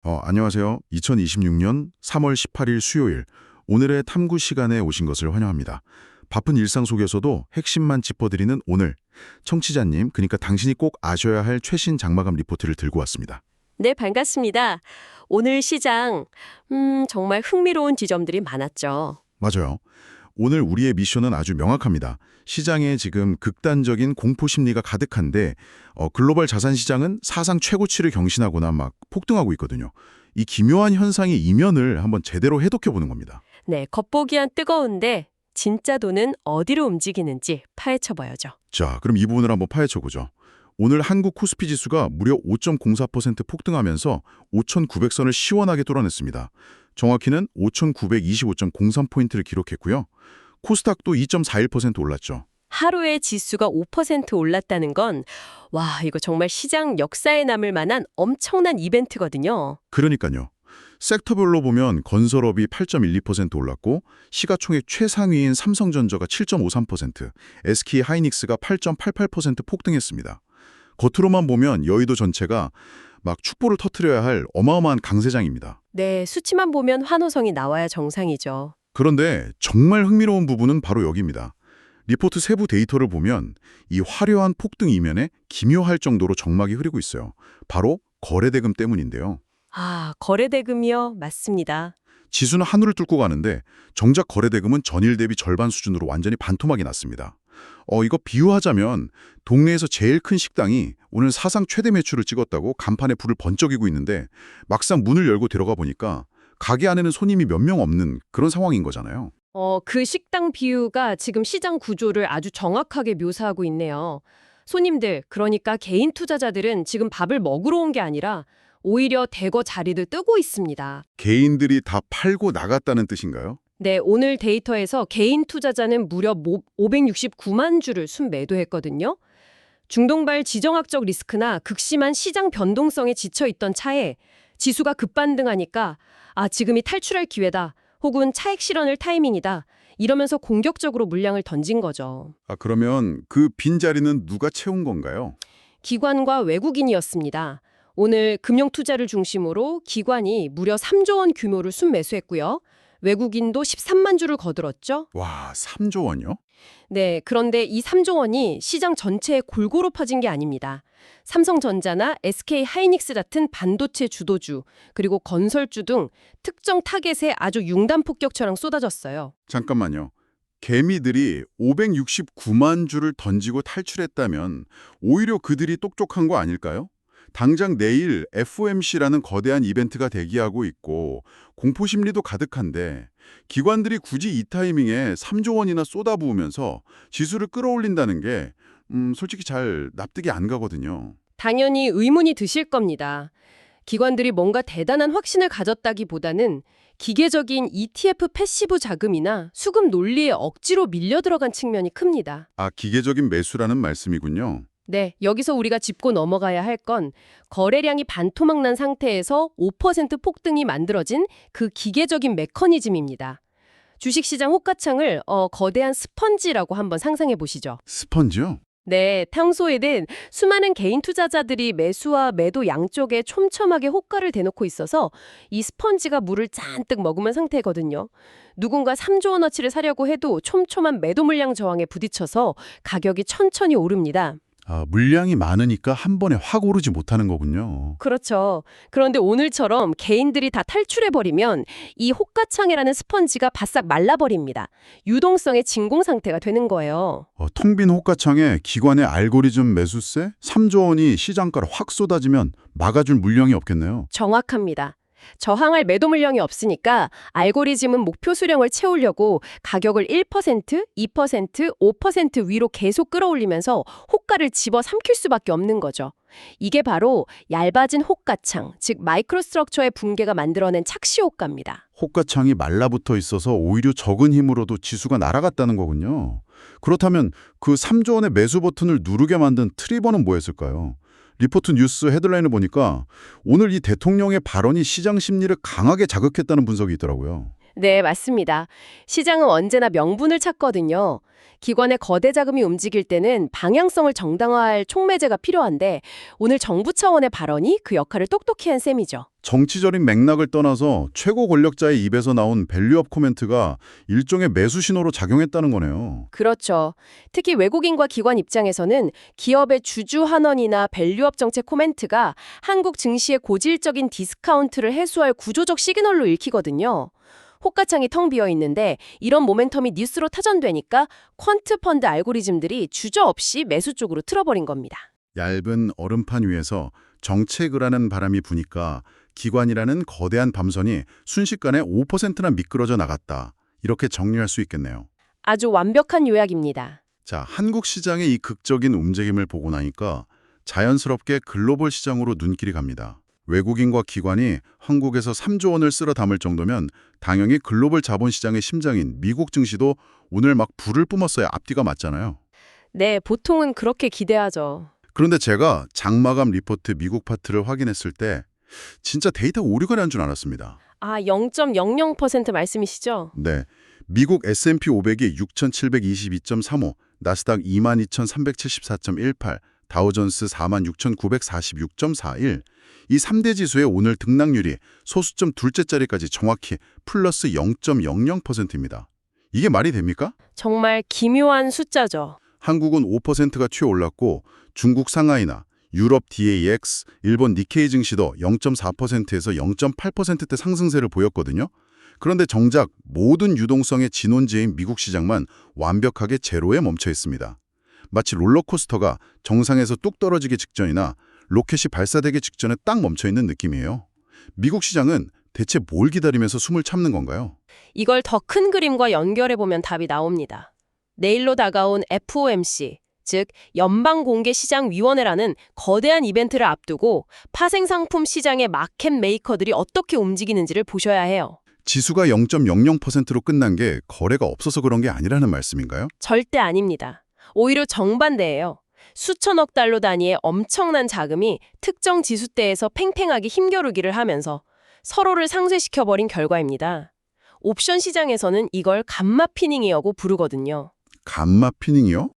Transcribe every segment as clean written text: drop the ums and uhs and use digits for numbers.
안녕하세요. 2026년 3월 18일 수요일, 오늘의 탐구 시간에 오신 것을 환영합니다. 바쁜 일상 속에서도 핵심만 짚어드리는 오늘, 청취자님, 그러니까 당신이 꼭 아셔야 할 최신 장마감 리포트를 들고 왔습니다. 네, 반갑습니다. 오늘 시장, 정말 흥미로운 지점들이 많았죠. 맞아요. 오늘 우리의 미션은 아주 명확합니다. 시장에 지금 극단적인 공포 심리가 가득한데 글로벌 자산 시장은 사상 최고치를 경신하거나 막 폭등하고 있거든요. 이 기묘한 현상의 이면을 한번 제대로 해독해 보는 겁니다. 네, 겉보기엔 뜨거운데 진짜 돈은 어디로 움직이는지 파헤쳐 봐야죠. 자, 그럼 이 부분을 한번 파헤쳐 보죠. 오늘 한국 코스피 지수가 무려 5.04% 폭등하면서 5,900선을 시원하게 뚫어냈습니다. 정확히는 5,925.03포인트를 기록했고요. 코스닥도 2.41% 올랐죠. 하루에 지수가 5% 올랐다는 건, 와, 이거 정말 시장 역사에 남을 만한 엄청난 이벤트거든요. 그러니까요. 섹터별로 보면 건설업이 8.12% 올랐고 시가총액 최상위인 삼성전자가 7.53%, SK하이닉스가 8.88% 폭등했습니다. 겉으로만 보면 여의도 전체가 막 축보를 터뜨려야 할 어마어마한 강세장입니다. 네, 수치만 보면 환호성이 나와야 정상이죠. 그런데 정말 흥미로운 부분은 바로 여기입니다. 리포트 세부 데이터를 보면 이 화려한 폭등 이면에 기묘할 정도로 정막이 흐르고 있어요. 바로 거래대금 때문인데요. 아, 거래대금이요? 맞습니다. 지수는 하늘을 뚫고 가는데 정작 거래대금은 전일 대비 절반 수준으로 완전히 반토막이 났습니다. 이거 비유하자면 동네에서 제일 큰 식당이 오늘 사상 최대 매출을 찍었다고 간판에 불을 번쩍이고 있는데 막상 문을 열고 들어가 보니까 가게 안에는 손님이 몇 명 없는 그런 상황인 거잖아요. 그 식당 비유가 지금 시장 구조를 아주 정확하게 묘사하고 있네요. 손님들, 그러니까 개인 투자자들은 지금 밥을 먹으러 온 게 아니라 오히려 대거 자리를 뜨고 있습니다. 개인들이 다 팔고 나갔다는 뜻인가요? 네, 오늘 데이터에서 개인 투자자는 무려 569만 주를 순매도했거든요. 중동발 지정학적 리스크나 극심한 시장 변동성에 지쳐있던 차에 지수가 급반등하니까 지금이 탈출할 기회다. 혹은 차익 실현을 타이밍이다. 이러면서 공격적으로 물량을 던진 거죠. 그러면 그 빈자리는 누가 채운 건가요? 기관과 외국인이었습니다. 오늘 금융투자를 중심으로 기관이 무려 3조 원 규모를 순매수했고요. 외국인도 13만 주를 거들었죠. 와, 3조 원이요? 네, 그런데 이 3조 원이 시장 전체에 골고루 퍼진 게 아닙니다. 삼성전자나 SK하이닉스 같은 반도체 주도주, 그리고 건설주 등 특정 타겟에 아주 융단 폭격처럼 쏟아졌어요. 잠깐만요. 개미들이 569만 주를 던지고 탈출했다면 오히려 그들이 똑똑한 거 아닐까요? 당장 내일 FOMC라는 거대한 이벤트가 대기하고 있고 공포심리도 가득한데 기관들이 굳이 이 타이밍에 3조 원이나 쏟아부으면서 지수를 끌어올린다는 게 솔직히 잘 납득이 안 가거든요. 당연히 의문이 드실 겁니다. 기관들이 뭔가 대단한 확신을 가졌다기보다는 기계적인 ETF 패시브 자금이나 수급 논리에 억지로 밀려 들어간 측면이 큽니다. 기계적인 매수라는 말씀이군요. 네, 여기서 우리가 짚고 넘어가야 할 건 거래량이 반토막 난 상태에서 5% 폭등이 만들어진 그 기계적인 메커니즘입니다. 주식시장 호가창을 거대한 스펀지라고 한번 상상해 보시죠. 스펀지요? 네, 평소에는 수많은 개인 투자자들이 매수와 매도 양쪽에 촘촘하게 호가를 대놓고 있어서 이 스펀지가 물을 잔뜩 머금은 상태거든요. 누군가 3조 원어치를 사려고 해도 촘촘한 매도 물량 저항에 부딪혀서 가격이 천천히 오릅니다. 물량이 많으니까 한 번에 확 오르지 못하는 거군요. 그렇죠. 그런데 오늘처럼 개인들이 다 탈출해버리면 이 호가창이라는 스펀지가 바싹 말라버립니다. 유동성의 진공 상태가 되는 거예요. 텅 빈 호가창에 기관의 알고리즘 매수세 3조 원이 시장가로 확 쏟아지면 막아줄 물량이 없겠네요. 정확합니다. 저항할 매도 물량이 없으니까 알고리즘은 목표 수량을 채우려고 가격을 1%, 2%, 5% 위로 계속 끌어올리면서 호가를 집어삼킬 수밖에 없는 거죠. 이게 바로 얇아진 호가창, 즉 마이크로 스트럭처의 붕괴가 만들어낸 착시 호가입니다. 호가창이 말라붙어 있어서 오히려 적은 힘으로도 지수가 날아갔다는 거군요. 그렇다면 그 3조 원의 매수 버튼을 누르게 만든 트리거는 뭐였을까요? 리포트 뉴스 헤드라인을 보니까 오늘 이 대통령의 발언이 시장 심리를 강하게 자극했다는 분석이 있더라고요. 네, 맞습니다. 시장은 언제나 명분을 찾거든요. 기관의 거대 자금이 움직일 때는 방향성을 정당화할 촉매제가 필요한데 오늘 정부 차원의 발언이 그 역할을 똑똑히 한 셈이죠. 정치적인 맥락을 떠나서 최고 권력자의 입에서 나온 밸류업 코멘트가 일종의 매수 신호로 작용했다는 거네요. 그렇죠. 특히 외국인과 기관 입장에서는 기업의 주주 환원이나 밸류업 정책 코멘트가 한국 증시의 고질적인 디스카운트를 해소할 구조적 시그널로 읽히거든요. 호가창이 텅 비어 있는데 이런 모멘텀이 뉴스로 타전되니까 퀀트 펀드 알고리즘들이 주저없이 매수 쪽으로 틀어버린 겁니다. 얇은 얼음판 위에서 정책을 하는 바람이 부니까 기관이라는 거대한 밤선이 순식간에 5%나 미끄러져 나갔다. 이렇게 정리할 수 있겠네요. 아주 완벽한 요약입니다. 자, 한국 시장의 이 극적인 움직임을 보고 나니까 자연스럽게 글로벌 시장으로 눈길이 갑니다. 외국인과 기관이 한국에서 3조 원을 쓸어 담을 정도면 당연히 글로벌 자본시장의 심장인 미국 증시도 오늘 막 불을 뿜었어야 앞뒤가 맞잖아요. 네, 보통은 그렇게 기대하죠. 그런데 제가 장마감 리포트 미국 파트를 확인했을 때 진짜 데이터가 오류가 난 줄 알았습니다. 아, 0.00% 말씀이시죠? 네, 미국 S&P 500이 6,722.35, 나스닥 22,374.18, 다우존스 46,946.41, 이 3대 지수의 오늘 등락률이 소수점 둘째 자리까지 정확히 플러스 0.00%입니다. 이게 말이 됩니까? 정말 기묘한 숫자죠. 한국은 5%가 튀어 올랐고 중국 상하이나 유럽 DAX, 일본 니케이 증시도 0.4%에서 0.8%대 상승세를 보였거든요. 그런데 정작 모든 유동성의 진원지인 미국 시장만 완벽하게 제로에 멈춰 있습니다. 마치 롤러코스터가 정상에서 뚝 떨어지기 직전이나 로켓이 발사되기 직전에 딱 멈춰 있는 느낌이에요. 미국 시장은 대체 뭘 기다리면서 숨을 참는 건가요? 이걸 더 큰 그림과 연결해보면 답이 나옵니다. 내일로 다가온 FOMC, 즉 연방공개시장위원회라는 거대한 이벤트를 앞두고 파생상품 시장의 마켓 메이커들이 어떻게 움직이는지를 보셔야 해요. 지수가 0.00%로 끝난 게 거래가 없어서 그런 게 아니라는 말씀인가요? 절대 아닙니다. 오히려 정반대예요. 수천억 달러 단위의 엄청난 자금이 특정 지수대에서 팽팽하게 힘겨루기를 하면서 서로를 상쇄시켜버린 결과입니다. 옵션 시장에서는 이걸 감마 피닝이라고 부르거든요. 감마 피닝이요?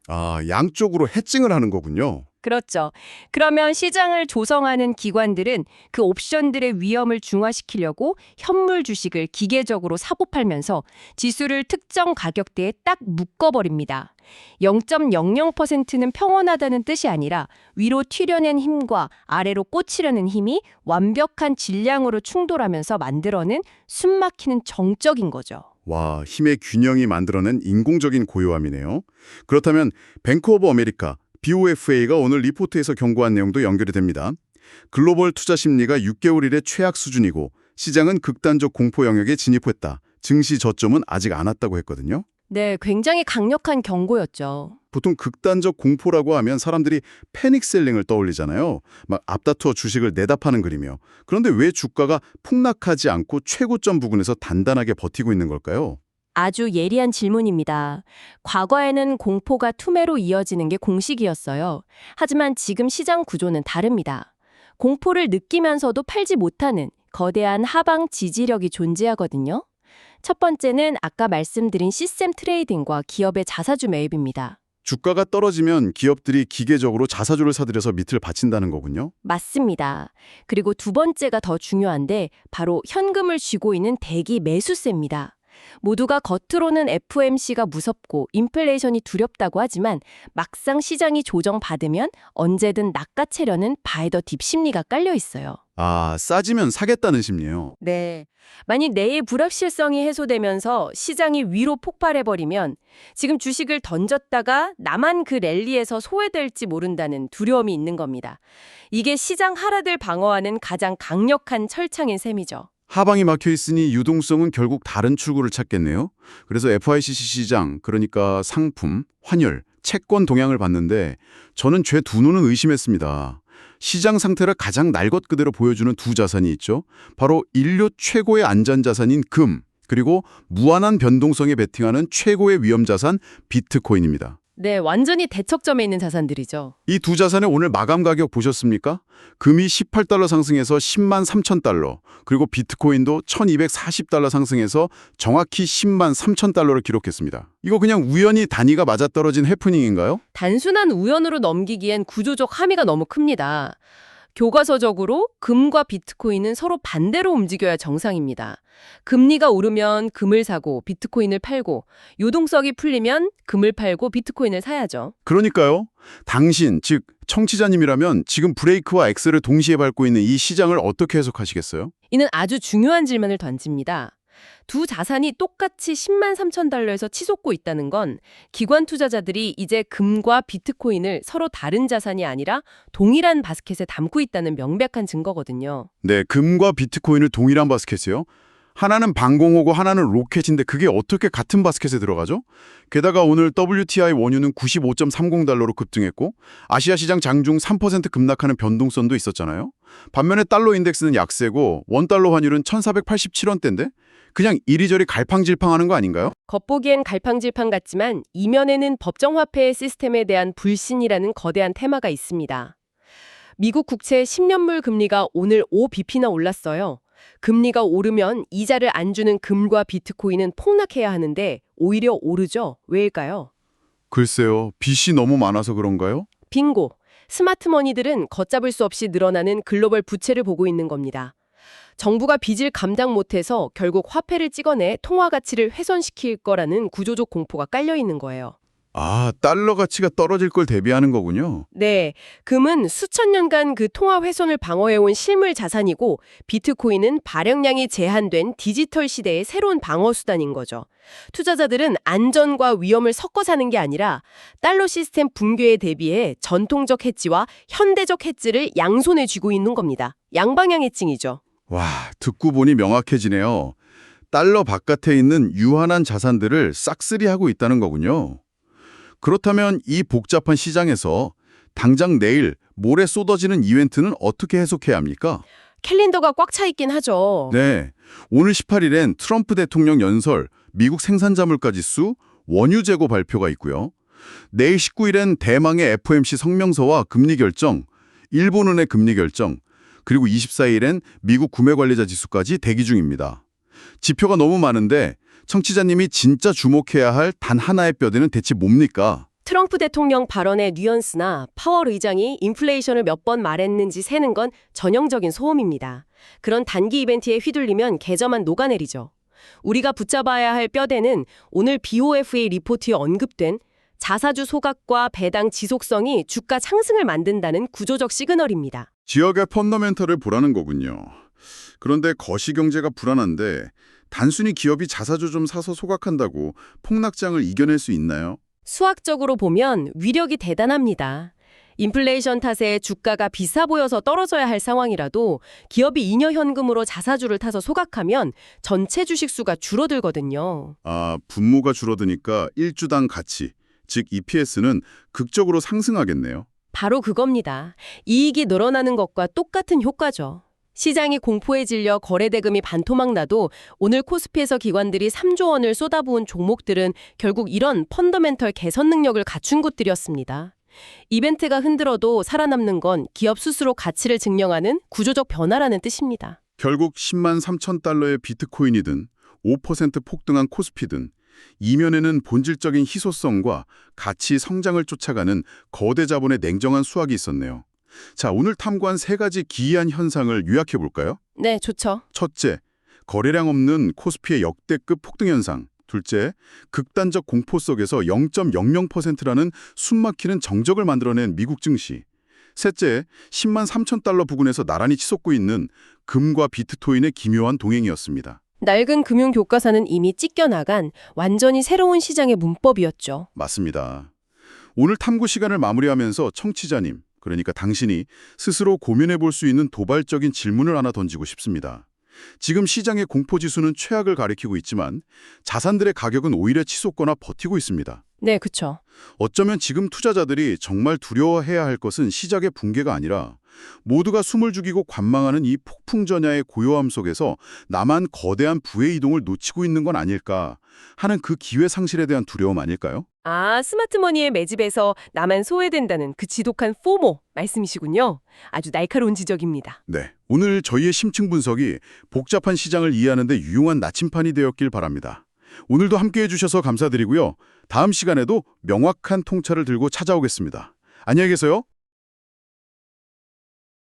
아, 양쪽으로 해칭을 하는 거군요. 그렇죠. 그러면 시장을 조성하는 기관들은 그 옵션들의 위험을 중화시키려고 현물 주식을 기계적으로 사고 팔면서 지수를 특정 가격대에 딱 묶어버립니다. 0.00%는 평온하다는 뜻이 아니라 위로 튀려낸 힘과 아래로 꽂히려는 힘이 완벽한 질량으로 충돌하면서 만들어낸 숨막히는 정적인 거죠. 와, 힘의 균형이 만들어낸 인공적인 고요함이네요. 그렇다면 뱅크 오브 아메리카, BOFA가 오늘 리포트에서 경고한 내용도 연결이 됩니다. 글로벌 투자 심리가 6개월 이래 최악 수준이고 시장은 극단적 공포 영역에 진입했다. 증시 저점은 아직 안 왔다고 했거든요. 네, 굉장히 강력한 경고였죠. 보통 극단적 공포라고 하면 사람들이 패닉셀링을 떠올리잖아요. 막 앞다투어 주식을 내다 파는 그림이요. 그런데 왜 주가가 폭락하지 않고 최고점 부근에서 단단하게 버티고 있는 걸까요? 아주 예리한 질문입니다. 과거에는 공포가 투매로 이어지는 게 공식이었어요. 하지만 지금 시장 구조는 다릅니다. 공포를 느끼면서도 팔지 못하는 거대한 하방 지지력이 존재하거든요. 첫 번째는 아까 말씀드린 시스템 트레이딩과 기업의 자사주 매입입니다. 주가가 떨어지면 기업들이 기계적으로 자사주를 사들여서 밑을 받친다는 거군요. 맞습니다. 그리고 두 번째가 더 중요한데 바로 현금을 쥐고 있는 대기 매수세입니다. 모두가 겉으로는 FOMC가 무섭고 인플레이션이 두렵다고 하지만 막상 시장이 조정받으면 언제든 낚아채려는 바이 더 딥 심리가 깔려 있어요. 아, 싸지면 사겠다는 심리예요. 네. 만약 내일 불확실성이 해소되면서 시장이 위로 폭발해버리면 지금 주식을 던졌다가 나만 그 랠리에서 소외될지 모른다는 두려움이 있는 겁니다. 이게 시장 하락을 방어하는 가장 강력한 철창인 셈이죠. 하방이 막혀 있으니 유동성은 결국 다른 출구를 찾겠네요. 그래서 FICC 시장, 그러니까 상품, 환율, 채권 동향을 봤는데 저는 제 두 눈은 의심했습니다. 시장 상태를 가장 날 것 그대로 보여주는 두 자산이 있죠. 바로 인류 최고의 안전자산인 금, 그리고 무한한 변동성에 베팅하는 최고의 위험자산 비트코인입니다. 네, 완전히 대척점에 있는 자산들이죠. 이 두 자산의 오늘 마감 가격 보셨습니까? 금이 18달러 상승해서 10만 3천 달러, 그리고 비트코인도 1240달러 상승해서 정확히 10만 3천 달러를 기록했습니다. 이거 그냥 우연히 단위가 맞아떨어진 해프닝인가요? 단순한 우연으로 넘기기엔 구조적 함의가 너무 큽니다. 교과서적으로 금과 비트코인은 서로 반대로 움직여야 정상입니다. 금리가 오르면 금을 사고 비트코인을 팔고, 요동성이 풀리면 금을 팔고 비트코인을 사야죠. 그러니까요. 당신, 즉 청취자님이라면 지금 브레이크와 엑셀을 동시에 밟고 있는 이 시장을 어떻게 해석하시겠어요? 이는 아주 중요한 질문을 던집니다. 두 자산이 똑같이 10만 3천 달러에서 치솟고 있다는 건 기관 투자자들이 이제 금과 비트코인을 서로 다른 자산이 아니라 동일한 바스켓에 담고 있다는 명백한 증거거든요. 네, 금과 비트코인을 동일한 바스켓이요? 하나는 방공호고 하나는 로켓인데 그게 어떻게 같은 바스켓에 들어가죠? 게다가 오늘 WTI 원유는 95.30달러로 급등했고 아시아 시장 장중 3% 급락하는 변동성도 있었잖아요. 반면에 달러 인덱스는 약세고 원달러 환율은 1,487원대인데 그냥 이리저리 갈팡질팡하는 거 아닌가요? 겉보기엔 갈팡질팡 같지만 이면에는 법정화폐 시스템에 대한 불신이라는 거대한 테마가 있습니다. 미국 국채 10년물 금리가 오늘 5bp나 올랐어요. 금리가 오르면 이자를 안 주는 금과 비트코인은 폭락해야 하는데 오히려 오르죠. 왜일까요? 글쎄요. 빚이 너무 많아서 그런가요? 빙고! 스마트머니들은 걷잡을 수 없이 늘어나는 글로벌 부채를 보고 있는 겁니다. 정부가 빚을 감당 못해서 결국 화폐를 찍어내 통화 가치를 훼손시킬 거라는 구조적 공포가 깔려 있는 거예요. 아, 달러 가치가 떨어질 걸 대비하는 거군요. 네, 금은 수천 년간 그 통화 훼손을 방어해온 실물 자산이고 비트코인은 발행량이 제한된 디지털 시대의 새로운 방어 수단인 거죠. 투자자들은 안전과 위험을 섞어 사는 게 아니라 달러 시스템 붕괴에 대비해 전통적 해지와 현대적 해지를 양손에 쥐고 있는 겁니다. 양방향 해칭이죠. 와, 듣고 보니 명확해지네요. 달러 바깥에 있는 유한한 자산들을 싹쓸이하고 있다는 거군요. 그렇다면 이 복잡한 시장에서 당장 내일, 모레 쏟아지는 이벤트는 어떻게 해석해야 합니까? 캘린더가 꽉 차 있긴 하죠. 네, 오늘 18일엔 트럼프 대통령 연설, 미국 생산자 물가지수, 원유 재고 발표가 있고요. 내일 19일엔 대망의 FOMC 성명서와 금리 결정, 일본은행 금리 결정, 그리고 24일엔 미국 구매관리자 지수까지 대기 중입니다. 지표가 너무 많은데 청취자님이 진짜 주목해야 할 단 하나의 뼈대는 대체 뭡니까? 트럼프 대통령 발언의 뉘앙스나 파월 의장이 인플레이션을 몇 번 말했는지 세는 건 전형적인 소음입니다. 그런 단기 이벤트에 휘둘리면 계좌만 녹아내리죠. 우리가 붙잡아야 할 뼈대는 오늘 BOFA 리포트에 언급된 자사주 소각과 배당 지속성이 주가 상승을 만든다는 구조적 시그널입니다. 지역의 펀더멘털을 보라는 거군요. 그런데 거시경제가 불안한데 단순히 기업이 자사주 좀 사서 소각한다고 폭락장을 이겨낼 수 있나요? 수학적으로 보면 위력이 대단합니다. 인플레이션 탓에 주가가 비싸 보여서 떨어져야 할 상황이라도 기업이 잉여 현금으로 자사주를 타서 소각하면 전체 주식 수가 줄어들거든요. 아, 분모가 줄어드니까 1주당 가치, 즉 EPS는 극적으로 상승하겠네요. 바로 그겁니다. 이익이 늘어나는 것과 똑같은 효과죠. 시장이 공포에 질려 거래대금이 반토막 나도 오늘 코스피에서 기관들이 3조 원을 쏟아부은 종목들은 결국 이런 펀더멘털 개선 능력을 갖춘 곳들이었습니다. 이벤트가 흔들어도 살아남는 건 기업 스스로 가치를 증명하는 구조적 변화라는 뜻입니다. 결국 10만 3천 달러의 비트코인이든 5% 폭등한 코스피든 이면에는 본질적인 희소성과 가치 성장을 쫓아가는 거대 자본의 냉정한 수학이 있었네요. 자, 오늘 탐구한 세 가지 기이한 현상을 요약해 볼까요? 네, 좋죠. 첫째, 거래량 없는 코스피의 역대급 폭등 현상. 둘째, 극단적 공포 속에서 0.00%라는 숨막히는 정적을 만들어낸 미국 증시. 셋째, 10만 3천 달러 부근에서 나란히 치솟고 있는 금과 비트코인의 기묘한 동행이었습니다. 낡은 금융 교과서는 이미 찢겨나간 완전히 새로운 시장의 문법이었죠. 맞습니다. 오늘 탐구 시간을 마무리하면서 청취자님, 그러니까 당신이 스스로 고민해 볼 수 있는 도발적인 질문을 하나 던지고 싶습니다. 지금 시장의 공포지수는 최악을 가리키고 있지만 자산들의 가격은 오히려 치솟거나 버티고 있습니다. 네, 그쵸. 어쩌면 지금 투자자들이 정말 두려워해야 할 것은 시장의 붕괴가 아니라 모두가 숨을 죽이고 관망하는 이 폭풍전야의 고요함 속에서 나만 거대한 부의 이동을 놓치고 있는 건 아닐까 하는 그 기회 상실에 대한 두려움 아닐까요? 아, 스마트머니의 매집에서 나만 소외된다는 그 지독한 포모 말씀이시군요. 아주 날카로운 지적입니다. 네, 오늘 저희의 심층 분석이 복잡한 시장을 이해하는 데 유용한 나침판이 되었길 바랍니다. 오늘도 함께해 주셔서 감사드리고요. 다음 시간에도 명확한 통찰을 들고 찾아오겠습니다. 안녕히 계세요.